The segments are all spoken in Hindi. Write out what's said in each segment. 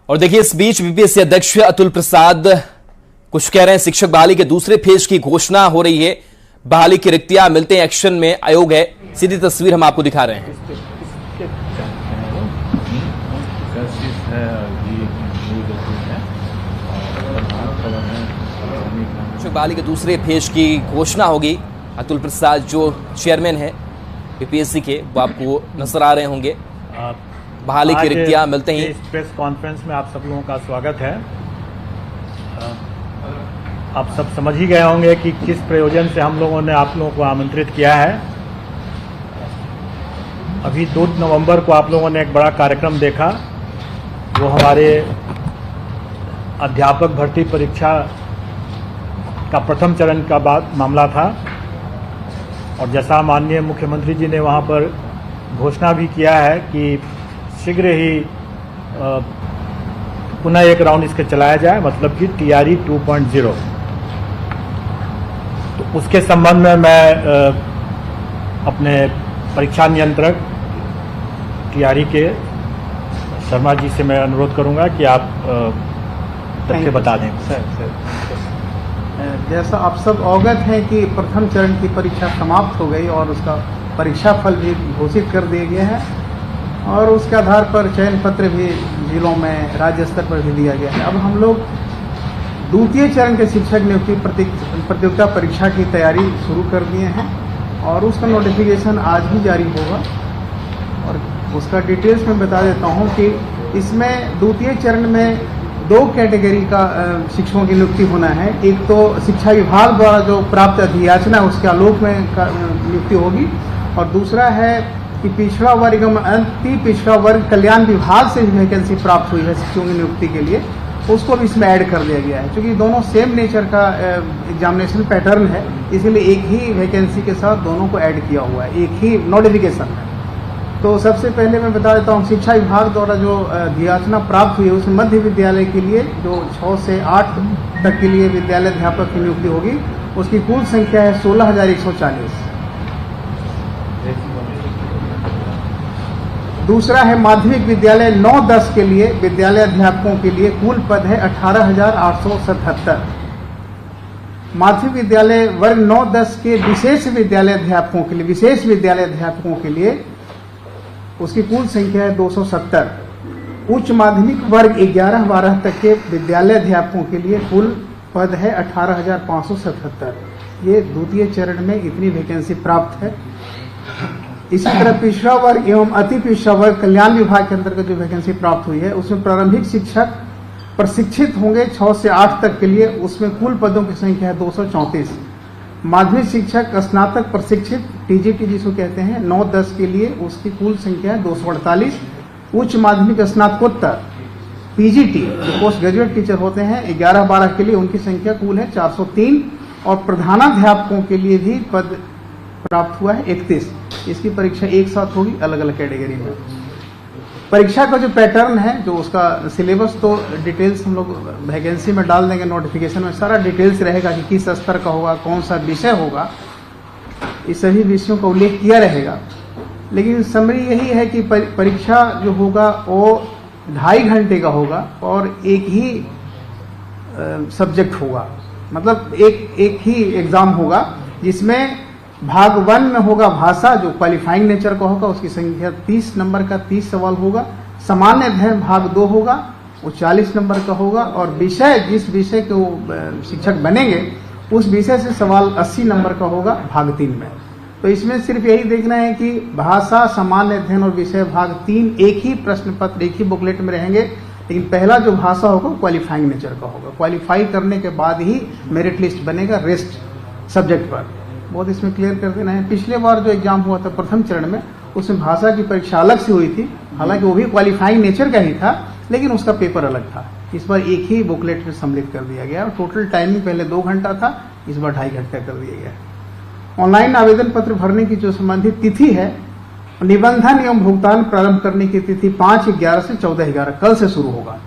और देखिए, इस बीच बीपीएससी अध्यक्ष अतुल प्रसाद कुछ कह रहे हैं। शिक्षक बहाली के दूसरे फेज की घोषणा हो रही है। बहाली की रिक्तियां मिलते हैं एक्शन में आयोग है। सीधी तस्वीर हम आपको दिखा रहे हैं। शिक्षक बहाली के दूसरे फेज की घोषणा होगी। अतुल प्रसाद जो चेयरमैन है बीपीएससी के, वो आपको नजर आ रहे होंगे। बहाली की रिक्तियां मिलते ही इस प्रेस कॉन्फ्रेंस में आप सब लोगों का स्वागत है। आप सब समझ ही गए होंगे कि किस प्रयोजन से हम लोगों ने आप लोगों को आमंत्रित किया है। अभी 2 नवंबर को आप लोगों ने एक बड़ा कार्यक्रम देखा। वो हमारे अध्यापक भर्ती परीक्षा का प्रथम चरण का मामला था और जैसा माननीय मुख्यमंत्री जी ने वहाँ पर घोषणा भी किया है कि शीघ्र ही पुनः एक राउंड इसके चलाया जाए, मतलब कि टीआरई 2.0। तो उसके संबंध में मैं अपने परीक्षा नियंत्रक टीआरई के शर्मा जी से मैं अनुरोध करूंगा कि आप तथ्य बता दें। सर, जैसा आप सब अवगत हैं कि प्रथम चरण की परीक्षा समाप्त हो गई और उसका परीक्षा फल भी घोषित कर दिया गया है और उसके आधार पर चयन पत्र भी जिलों में राज्य स्तर पर भी दिया गया है। अब हम लोग द्वितीय चरण के शिक्षक नियुक्ति प्रतियोगिता परीक्षा की तैयारी शुरू कर दिए हैं और उसका नोटिफिकेशन आज ही जारी होगा। और उसका डिटेल्स में बता देता हूं कि इसमें द्वितीय चरण में 2 कैटेगरी का शिक्षकों की नियुक्ति होना है। एक तो शिक्षा विभाग द्वारा जो प्राप्त अधियाचना है उसके आलोक में नियुक्ति होगी और दूसरा है कि पिछड़ा वर्ग एवं अति पिछड़ा वर्ग कल्याण विभाग से भी वैकेंसी प्राप्त हुई है शिक्षकों की नियुक्ति के लिए, उसको भी इसमें ऐड कर दिया गया है। क्योंकि दोनों सेम नेचर का एग्जामिनेशन पैटर्न है, इसीलिए एक ही वैकेंसी के साथ दोनों को ऐड किया हुआ है, एक ही नोटिफिकेशन है। तो सबसे पहले मैं बता देता हूँ, शिक्षा विभाग द्वारा जो अधियाचना प्राप्त हुई है उसमें मध्य विद्यालय के लिए जो 6 से 8 तक के लिए विद्यालय अध्यापक की नियुक्ति होगी, उसकी कुल संख्या है 16,140। दूसरा है माध्यमिक विद्यालय 9-10 के लिए विद्यालय अध्यापकों के लिए कुल पद है 18,877। माध्यमिक विद्यालय वर्ग 9-10 के विशेष विद्यालय अध्यापकों के लिए उसकी कुल संख्या है 270। उच्च माध्यमिक वर्ग 11-12 तक के विद्यालय अध्यापकों के लिए कुल पद है 18,577। ये द्वितीय चरण में इतनी वैकेंसी प्राप्त है। इसी तरह पिछड़ा वर्ग एवं अति पिछड़ा वर्ग कल्याण विभाग के अंतर्गत जो वैकेंसी प्राप्त हुई है उसमें प्रारंभिक शिक्षक प्रशिक्षित होंगे 6 से 8 तक के लिए, उसमें कुल पदों की संख्या है 234। माध्यमिक शिक्षक स्नातक प्रशिक्षित टीजीटी जिसको कहते हैं 9-10 के लिए उसकी कुल संख्या है 248। उच्च माध्यमिक स्नातकोत्तर पीजीटी जो पोस्ट ग्रेजुएट टीचर होते हैं 11-12 के लिए उनकी संख्या कुल है 403 और प्रधानाध्यापकों के लिए भी पद प्राप्त हुआ है 31। इसकी परीक्षा एक साथ होगी अलग अलग कैटेगरी में। परीक्षा का जो पैटर्न है, जो उसका सिलेबस, तो डिटेल्स हम लोग वैकेंसी में डाल देंगे। नोटिफिकेशन में सारा डिटेल्स रहेगा कि किस स्तर का होगा, कौन सा विषय होगा, इस सभी विषयों का उल्लेख किया रहेगा। लेकिन समरी यही है कि परीक्षा जो होगा वो 2.5 घंटे का होगा और एक ही सब्जेक्ट होगा, मतलब एक ही एग्जाम होगा जिसमें भाग 1 में होगा भाषा जो क्वालिफाइंग नेचर का होगा, उसकी संख्या 30 नंबर का 30 सवाल होगा। सामान्य अध्ययन भाग 2 होगा, वो 40 नंबर का होगा और विषय जिस विषय के वो शिक्षक बनेंगे उस विषय से सवाल 80 नंबर का होगा भाग 3 में। तो इसमें सिर्फ यही देखना है कि भाषा, सामान्य अध्ययन और विषय भाग 3 एक ही प्रश्न पत्र एक ही बुकलेट में रहेंगे, लेकिन पहला जो भाषा होगा क्वालिफाइंग नेचर का होगा। क्वालिफाई करने के बाद ही मेरिट लिस्ट बनेगा रेस्ट सब्जेक्ट पर। बहुत इसमें क्लियर कर देना है। पिछले बार जो एग्जाम हुआ था प्रथम चरण में उसमें भाषा की परीक्षा अलग से हुई थी, हालांकि वो भी क्वालिफाइंग नेचर का ही था लेकिन उसका पेपर अलग था। इस बार एक ही बुकलेट में सम्मिलित कर दिया गया और टोटल टाइमिंग पहले 2 घंटा था, इस बार 2.5 घंटा कर दिया गया। ऑनलाइन आवेदन पत्र भरने की जो संबंधित तिथि है, निबंधन एवं भुगतान प्रारंभ करने की तिथि 5/11 से 14/11 कल से शुरू होगा।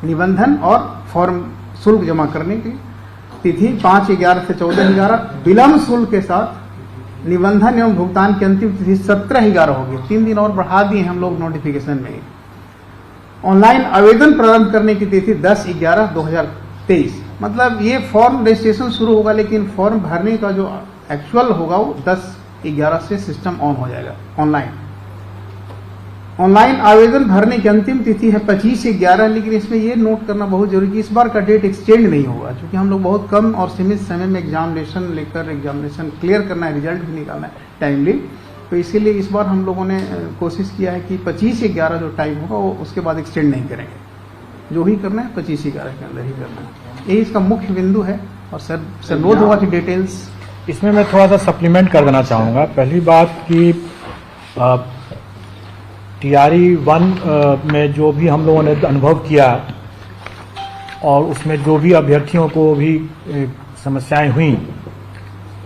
निबंधन और फॉर्म शुल्क जमा करने की तिथि 5/11 से 14/11, विलम्ब शुल्क के साथ निबंधन एवं भुगतान की अंतिम तिथि 17/11 होगी। 3 दिन और बढ़ा दिए हम लोग नोटिफिकेशन में। ऑनलाइन आवेदन प्रारंभ करने की तिथि 10/11/2023। मतलब ये फॉर्म रजिस्ट्रेशन शुरू होगा, लेकिन फॉर्म भरने का जो एक्चुअल होगा वो 10/11 से सिस्टम ऑन हो जाएगा ऑनलाइन। ऑनलाइन आवेदन भरने की अंतिम तिथि है 25/11, लेकिन इसमें यह नोट करना बहुत जरूरी कि इस बार का डेट एक्सटेंड नहीं होगा, क्योंकि हम लोग बहुत कम और सीमित समय में एग्जामिनेशन लेकर एग्जामिनेशन क्लियर करना है, रिजल्ट भी निकालना है टाइमली। तो इसीलिए इस बार हम लोगों ने कोशिश किया है कि 25/11 जो टाइम होगा वो उसके बाद एक्सटेंड नहीं करेंगे, जो ही करना है 25/11 के अंदर ही करना है। यही इसका मुख्य बिंदु है। और सर अनुरोध होगा कि डिटेल्स इसमें मैं थोड़ा सा सप्लीमेंट कर देना चाहूँगा। पहली बात कि TRE 1 में जो भी हम लोगों ने अनुभव किया और उसमें जो भी अभ्यर्थियों को भी समस्याएं हुई,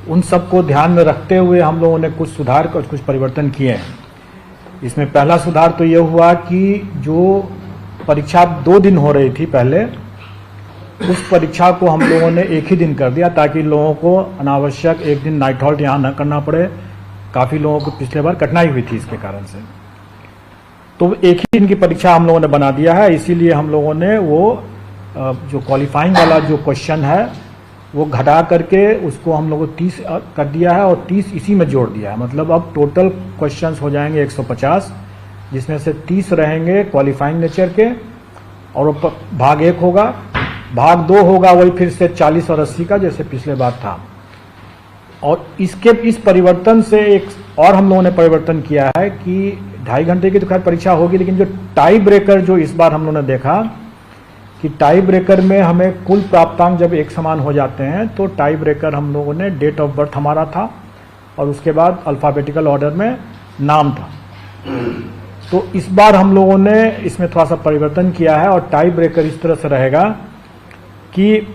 उन सबको ध्यान में रखते हुए हम लोगों ने कुछ सुधार और कुछ परिवर्तन किए हैं। इसमें पहला सुधार तो ये हुआ कि जो परीक्षा 2 दिन हो रही थी पहले, उस परीक्षा को हम लोगों ने एक ही दिन कर दिया, ताकि लोगों को अनावश्यक एक दिन नाइट हॉल्ट यहाँ न करना पड़े। काफ़ी लोगों को पिछले बार कठिनाई हुई थी इसके कारण से, तो एक ही दिन की परीक्षा हम लोगों ने बना दिया है। इसीलिए हम लोगों ने वो जो क्वालिफाइंग वाला जो क्वेश्चन है वो घटा करके उसको हम लोगों को 30 कर दिया है और 30 इसी में जोड़ दिया है। मतलब अब टोटल क्वेश्चंस हो जाएंगे 150, जिसमें से 30 रहेंगे क्वालिफाइंग नेचर के, और भाग 1 होगा, भाग 2 होगा वही फिर से 40 और 80 का, जैसे पिछले बार था। और इस परिवर्तन से एक और हम लोगों ने परिवर्तन किया है कि 2.5 घंटे की तो खैर परीक्षा होगी, लेकिन जो टाई ब्रेकर जो इस बार हम लोगों ने देखा कि टाई ब्रेकर में हमें कुल प्राप्तांक जब एक समान हो जाते हैं, तो टाई ब्रेकर हम लोगों ने डेट ऑफ बर्थ हमारा था और उसके बाद अल्फाबेटिकल ऑर्डर में नाम था। तो इस बार हम लोगों ने इसमें थोड़ा सा परिवर्तन किया है और टाई ब्रेकर इस तरह से रहेगा कि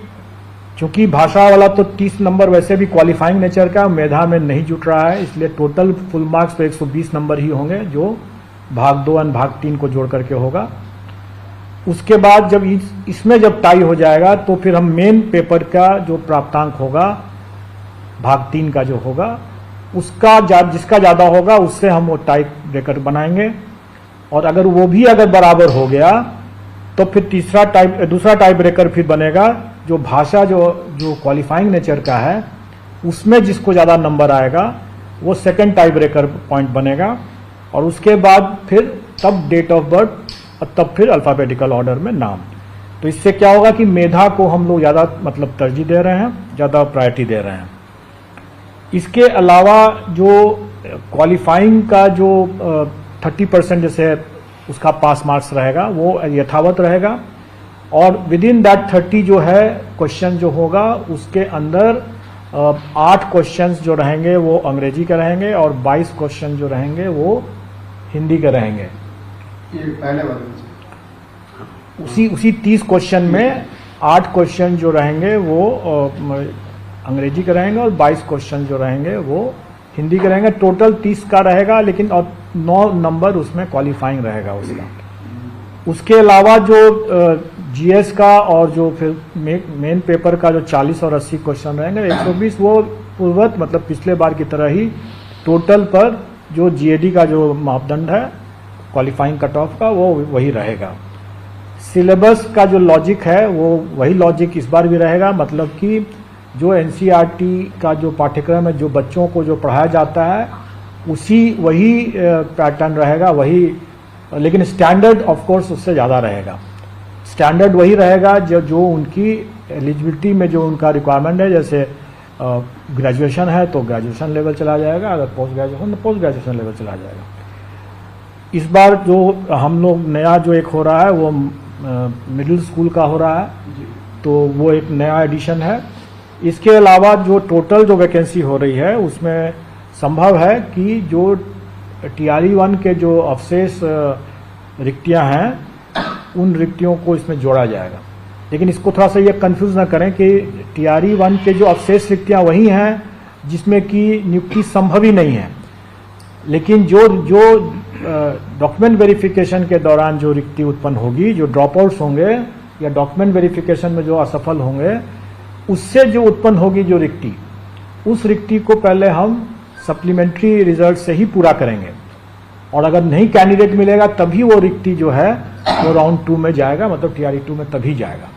चूंकि भाषा वाला तो 30 नंबर वैसे भी क्वालिफाइंग नेचर का मेधा में नहीं जुट रहा है, इसलिए टोटल फुल मार्क्स तो 120 नंबर ही होंगे, जो भाग 2 और भाग 3 को जोड़ करके होगा। उसके बाद जब इसमें जब टाई हो जाएगा तो फिर हम मेन पेपर का जो प्राप्तांक होगा भाग 3 का जो होगा उसका जिसका ज़्यादा होगा उससे हम वो टाई ब्रेकर बनाएंगे, और अगर वो भी अगर बराबर हो गया तो फिर दूसरा टाई ब्रेकर फिर बनेगा, जो भाषा जो क्वालिफाइंग नेचर का है उसमें जिसको ज़्यादा नंबर आएगा वो सेकंड टाई ब्रेकर पॉइंट बनेगा, और उसके बाद फिर तब डेट ऑफ बर्थ और तब फिर अल्फाबेटिकल ऑर्डर में नाम। तो इससे क्या होगा कि मेधा को हम लोग ज़्यादा मतलब तरजीह दे रहे हैं, ज़्यादा प्रायोरिटी दे रहे हैं। इसके अलावा जो क्वालिफाइंग का जो 30% जैसे उसका पास मार्क्स रहेगा वो यथावत रहेगा, और विद इन दैट 30 जो है क्वेश्चन जो होगा उसके अंदर 8 क्वेश्चंस जो रहेंगे वो अंग्रेजी के रहेंगे और 22 क्वेश्चन जो रहेंगे वो हिंदी के रहेंगे। पहले वाले उसी 30 क्वेश्चन में 8 क्वेश्चन जो रहेंगे वो अंग्रेजी के रहेंगे और 22 क्वेश्चन जो रहेंगे वो हिंदी के रहेंगे। टोटल 30 का रहेगा, लेकिन और 9 नंबर उसमें क्वालिफाइंग रहेगा उसका। उसके अलावा जो जीएस का और जो फिर मेन पेपर का जो 40 और 80 क्वेश्चन रहेंगे 120 वो पूर्वत मतलब पिछले बार की तरह ही टोटल पर जो जीएडी का जो मापदंड है क्वालिफाइंग कट ऑफ का वो वही रहेगा। सिलेबस का जो लॉजिक है वो वही लॉजिक इस बार भी रहेगा, मतलब कि जो एनसीईआरटी का जो पाठ्यक्रम है जो बच्चों को जो पढ़ाया जाता है वही पैटर्न रहेगा, वही, लेकिन स्टैंडर्ड ऑफ कोर्स उससे ज़्यादा रहेगा। स्टैंडर्ड वही रहेगा जो उनकी एलिजिबिलिटी में जो उनका रिक्वायरमेंट है, जैसे ग्रेजुएशन है तो ग्रेजुएशन लेवल चला जाएगा, अगर पोस्ट ग्रेजुएशन तो पोस्ट ग्रेजुएशन लेवल चला जाएगा। इस बार जो हम लोग नया जो एक हो रहा है वो मिडिल स्कूल का हो रहा है, तो वो एक नया एडिशन है। इसके अलावा जो टोटल जो वैकेंसी हो रही है उसमें संभव है कि जो TRE 1 के जो अवशेष रिक्तियां हैं उन रिक्तियों को इसमें जोड़ा जाएगा। लेकिन इसको थोड़ा सा ये कंफ्यूज ना करें कि TRE 1 के जो अवशेष रिक्तियां वही हैं जिसमें कि नियुक्ति संभव ही नहीं है, लेकिन जो डॉक्यूमेंट वेरिफिकेशन के दौरान जो रिक्ति उत्पन्न होगी, जो ड्रॉप आउट्स होंगे या डॉक्यूमेंट वेरिफिकेशन में जो असफल होंगे, उससे जो उत्पन्न होगी जो रिक्ति, उस रिक्ति को पहले हम सप्लीमेंट्री रिजल्ट से ही पूरा करेंगे और अगर नहीं कैंडिडेट मिलेगा तभी वो रिक्ति जो है वो राउंड 2 में जाएगा, मतलब TRE 2 में तभी जाएगा।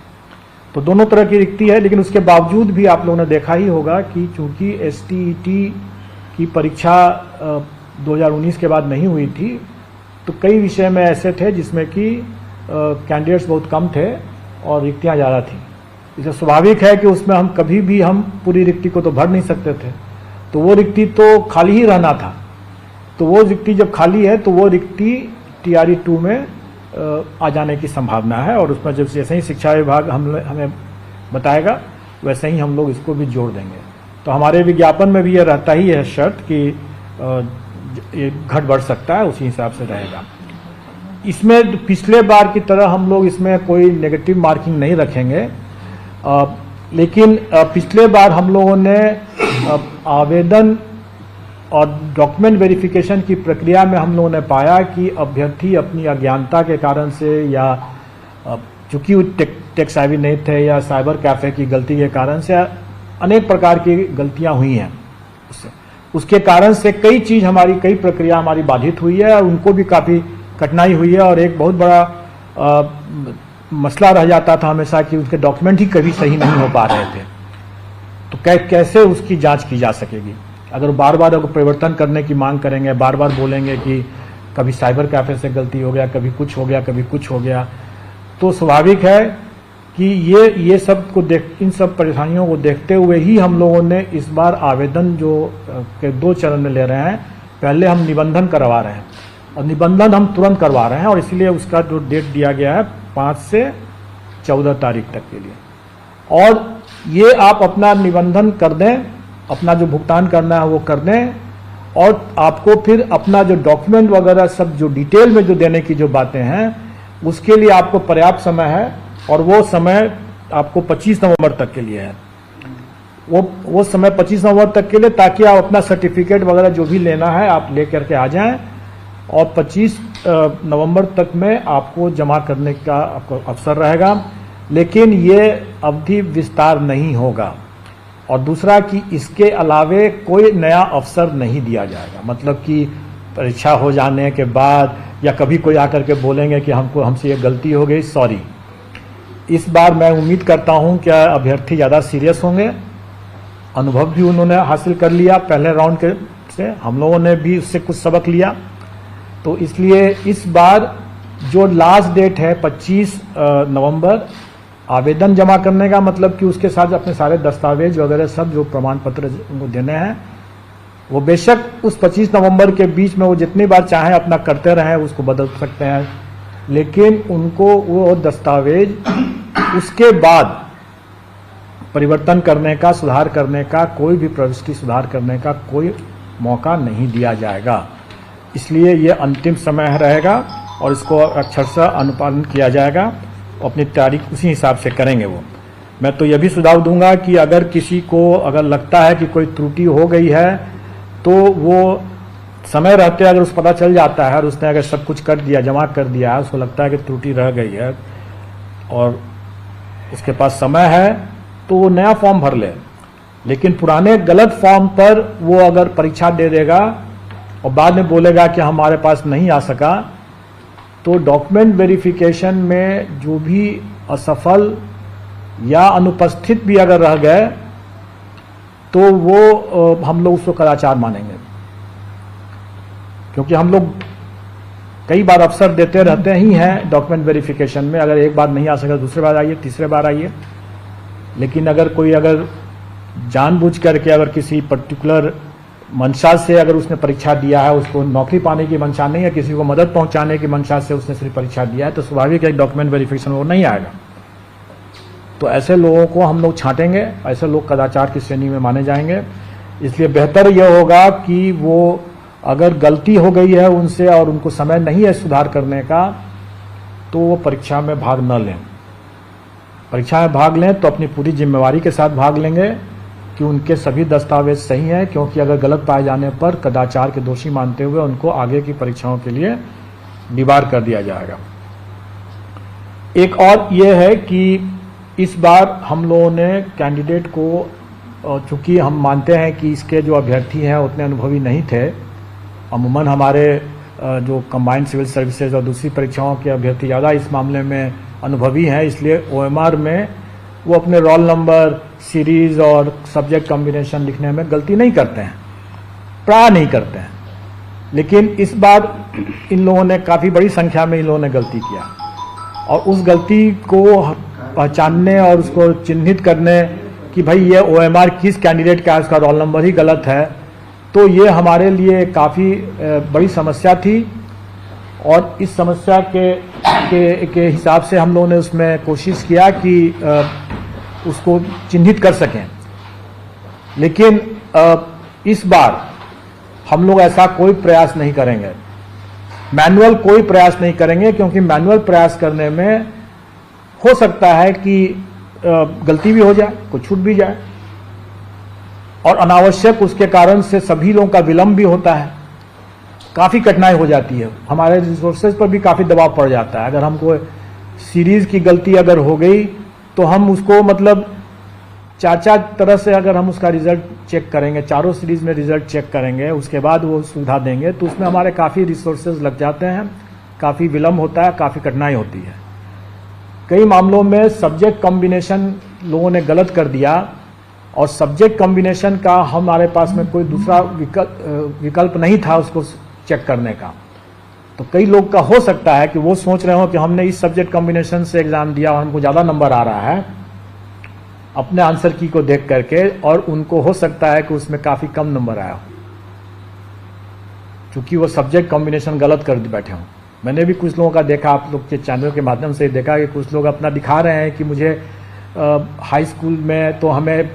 तो दोनों तरह की रिक्ति है, लेकिन उसके बावजूद भी आप लोगों ने देखा ही होगा कि चूंकि STET की परीक्षा 2019 के बाद नहीं हुई थी, तो कई विषय में ऐसे थे जिसमें कि कैंडिडेट्स बहुत कम थे और रिक्तियां ज़्यादा थी। इसलिए स्वाभाविक है कि उसमें हम कभी भी हम पूरी रिक्ति को तो भर नहीं सकते थे, तो वो रिक्ति तो खाली ही रहना था। तो वो रिक्ति जब खाली है तो वो रिक्ति TRE 2 में आ जाने की संभावना है, और उसमें जब जैसे ही शिक्षा विभाग हमें बताएगा वैसे ही हम लोग इसको भी जोड़ देंगे। तो हमारे विज्ञापन में भी ये रहता ही है शर्त कि ये घट बढ़ सकता है, उसी हिसाब से रहेगा। इसमें पिछले बार की तरह हम लोग इसमें कोई नेगेटिव मार्किंग नहीं रखेंगे, लेकिन पिछले बार हम लोगों ने आवेदन और डॉक्यूमेंट वेरिफिकेशन की प्रक्रिया में हम लोगों ने पाया कि अभ्यर्थी अपनी अज्ञानता के कारण से या चूंकि वो टेक साइवी नहीं थे या साइबर कैफे की गलती के कारण से अनेक प्रकार की गलतियां हुई हैं। उसके कारण से कई प्रक्रिया हमारी बाधित हुई है और उनको भी काफ़ी कठिनाई हुई है, और एक बहुत बड़ा मसला रह जाता था हमेशा कि उनके डॉक्यूमेंट ही कभी सही नहीं हो पा रहे थे। तो कैसे उसकी जांच की जा सकेगी? अगर बार बार अगर परिवर्तन करने की मांग करेंगे, बार बार बोलेंगे कि कभी साइबर कैफे से गलती हो गया, कभी कुछ हो गया, कभी कुछ हो गया, तो स्वाभाविक है कि ये सब को इन सब परेशानियों को देखते हुए ही हम लोगों ने इस बार आवेदन जो के 2 चरण में ले रहे हैं। पहले हम निबंधन करवा रहे हैं और निबंधन हम तुरंत करवा रहे हैं, और इसलिए उसका जो डेट दिया गया है 5 से 14 तारीख तक के लिए। और ये आप अपना निबंधन कर दें, अपना जो भुगतान करना है वो कर दें, और आपको फिर अपना जो डॉक्यूमेंट वगैरह सब जो डिटेल में जो देने की जो बातें हैं उसके लिए आपको पर्याप्त समय है, और वो समय आपको 25 नवंबर तक के लिए है। वो समय 25 नवंबर तक के लिए, ताकि आप अपना सर्टिफिकेट वगैरह जो भी लेना है आप ले करके आ जाएं, और 25 नवंबर तक में आपको जमा करने का आपको अवसर रहेगा। लेकिन ये अवधि विस्तार नहीं होगा, और दूसरा कि इसके अलावे कोई नया अवसर नहीं दिया जाएगा। मतलब कि परीक्षा हो जाने के बाद या कभी कोई आकर के बोलेंगे कि हमसे ये गलती हो गई, सॉरी। इस बार मैं उम्मीद करता हूं कि अभ्यर्थी ज़्यादा सीरियस होंगे, अनुभव भी उन्होंने हासिल कर लिया पहले राउंड के से, हम लोगों ने भी उससे कुछ सबक लिया। तो इसलिए इस बार जो लास्ट डेट है 25 नवंबर आवेदन जमा करने का, मतलब कि उसके साथ अपने सारे दस्तावेज वगैरह सब जो प्रमाण पत्र उनको देने हैं, वो बेशक उस 25 नवंबर के बीच में वो जितनी बार चाहें अपना करते रहें, उसको बदल सकते हैं, लेकिन उनको वो दस्तावेज उसके बाद परिवर्तन करने का, सुधार करने का, कोई भी प्रविष्टि सुधार करने का कोई मौका नहीं दिया जाएगा। इसलिए ये अंतिम समय रहेगा और इसको अक्षरशः अनुपालन किया जाएगा, अपनी तारीख उसी हिसाब से करेंगे। वो मैं तो यह भी सुझाव दूंगा कि अगर किसी को अगर लगता है कि कोई त्रुटि हो गई है, तो वो समय रहते अगर उस पता चल जाता है और उसने अगर सब कुछ कर दिया, जमा कर दिया है, उसको लगता है कि त्रुटि रह गई है और उसके पास समय है, तो वो नया फॉर्म भर ले। लेकिन पुराने गलत फॉर्म पर वो अगर परीक्षा दे देगा और बाद में बोलेगा कि हमारे पास नहीं आ सका, तो डॉक्यूमेंट वेरिफिकेशन में जो भी असफल या अनुपस्थित भी अगर रह गए, तो वो हम लोग उसको कदाचार मानेंगे। क्योंकि हम लोग कई बार अवसर देते रहते ही हैं डॉक्यूमेंट वेरिफिकेशन में, अगर एक बार नहीं आ सका दूसरे बार आइए, तीसरे बार आइए। लेकिन अगर कोई अगर जानबूझ करके अगर किसी पर्टिकुलर मंशा से अगर उसने परीक्षा दिया है, उसको नौकरी पाने की मंशा नहीं है, किसी को मदद पहुंचाने की मंशा से उसने सिर्फ परीक्षा दिया है, तो स्वाभाविक है डॉक्यूमेंट वेरिफिकेशन वो नहीं आएगा। तो ऐसे लोगों को हम लोग छांटेंगे, ऐसे लोग कदाचार की श्रेणी में माने जाएंगे। इसलिए बेहतर यह होगा कि वो अगर गलती हो गई है उनसे और उनको समय नहीं है सुधार करने का, तो वो परीक्षा में भाग न लें। परीक्षा में भाग लें तो अपनी पूरी जिम्मेवारी के साथ भाग लेंगे कि उनके सभी दस्तावेज सही हैं, क्योंकि अगर गलत पाए जाने पर कदाचार के दोषी मानते हुए उनको आगे की परीक्षाओं के लिए डिबार कर दिया जाएगा। एक और ये है कि इस बार हम लोगों ने कैंडिडेट को, चूंकि हम मानते हैं कि इसके जो अभ्यर्थी हैं उतने अनुभवी नहीं थे, अमूमन हमारे जो कंबाइंड सिविल सर्विसेज और दूसरी परीक्षाओं के अभ्यर्थी ज़्यादा इस मामले में अनुभवी हैं, इसलिए OMR में वो अपने रोल नंबर, सीरीज और सब्जेक्ट कॉम्बिनेशन लिखने में गलती नहीं करते हैं, प्राय नहीं करते हैं। लेकिन इस बार इन लोगों ने काफ़ी बड़ी संख्या में इन लोगों ने गलती किया, और उस गलती को पहचानने और उसको चिन्हित करने कि भाई ये OMR किस कैंडिडेट का है, उसका रोल नंबर ही गलत है, तो ये हमारे लिए काफ़ी बड़ी समस्या थी। और इस समस्या के हिसाब से हम लोगों ने उसमें कोशिश किया कि उसको चिन्हित कर सकें। लेकिन इस बार हम लोग ऐसा कोई प्रयास नहीं करेंगे, मैनुअल कोई प्रयास नहीं करेंगे, क्योंकि मैनुअल प्रयास करने में हो सकता है कि गलती भी हो जाए, कोई छूट भी जाए, और अनावश्यक उसके कारण से सभी लोगों का विलंब भी होता है, काफ़ी कठिनाई हो जाती है, हमारे रिसोर्सेज पर भी काफ़ी दबाव पड़ जाता है। अगर हमको सीरीज की गलती अगर हो गई तो हम उसको मतलब चार तरह से अगर हम उसका रिजल्ट चेक करेंगे, चारों सीरीज में रिजल्ट चेक करेंगे, उसके बाद वो सुविधा देंगे, तो उसमें हमारे काफ़ी रिसोर्सेज लग जाते हैं, काफ़ी विलंब होता है, काफ़ी कठिनाई होती है। कई मामलों में सब्जेक्ट कॉम्बिनेशन लोगों ने गलत कर दिया, और सब्जेक्ट कॉम्बिनेशन का हमारे पास में कोई दूसरा विकल्प नहीं था उसको चेक करने का। तो कई लोग का हो सकता है कि वो सोच रहे हो कि हमने इस सब्जेक्ट कॉम्बिनेशन से एग्जाम दिया और हमको ज़्यादा नंबर आ रहा है अपने आंसर की को देख करके, और उनको हो सकता है कि उसमें काफ़ी कम नंबर आया हो, क्योंकि वो सब्जेक्ट कॉम्बिनेशन गलत कर बैठे हों। मैंने भी कुछ लोगों का देखा, आप लोग के चैनल के माध्यम से देखा कि कुछ लोग अपना दिखा रहे हैं कि मुझे हाई स्कूल में तो हमें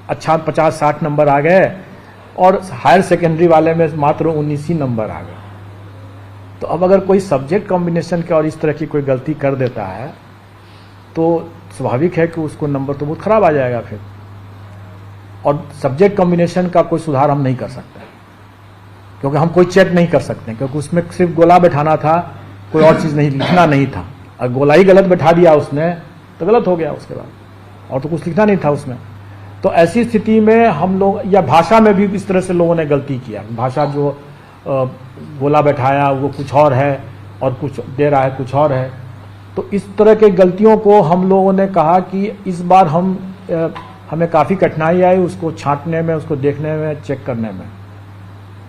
अच्छा 50-60 नंबर आ गए, और हायर सेकेंडरी वाले में मात्र 19 ही नंबर आ गए। तो अब अगर कोई सब्जेक्ट कॉम्बिनेशन के और इस तरह की कोई गलती कर देता है तो स्वाभाविक है कि उसको नंबर तो बहुत खराब आ जाएगा फिर, और सब्जेक्ट कॉम्बिनेशन का कोई सुधार हम नहीं कर सकते, क्योंकि हम कोई चेक नहीं कर सकते, क्योंकि उसमें सिर्फ गोला बैठाना था, कोई और चीज़ नहीं, लिखना नहीं था। अगर गोला ही गलत बैठा दिया उसने तो गलत हो गया, उसके बाद और तो कुछ लिखना नहीं था उसमें। तो ऐसी स्थिति में हम लोग, या भाषा में भी इस तरह से लोगों ने गलती किया, भाषा जो गोला बैठाया वो कुछ और है और कुछ दे रहा है कुछ और है। तो इस तरह के गलतियों को हम लोगों ने कहा कि इस बार हमें काफ़ी कठिनाई आई उसको छांटने में, उसको देखने में, चेक करने में।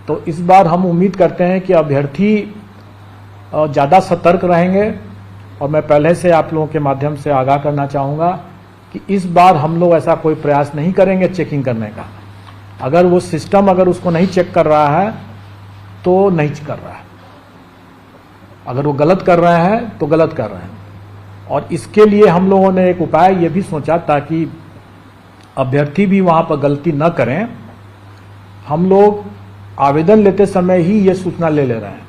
तो इस बार हम उम्मीद करते हैं कि अभ्यर्थी ज़्यादा सतर्क रहेंगे, और मैं पहले से आप लोगों के माध्यम से आगाह करना चाहूँगा कि इस बार हम लोग ऐसा कोई प्रयास नहीं करेंगे चेकिंग करने का। अगर वो सिस्टम अगर उसको नहीं चेक कर रहा है तो नहीं कर रहा है, अगर वो गलत कर रहे हैं तो गलत कर रहे हैं। और इसके लिए हम लोगों ने एक उपाय ये भी सोचा, ताकि अभ्यर्थी भी वहाँ पर गलती न करें, हम लोग आवेदन लेते समय ही ये सूचना ले रहे हैं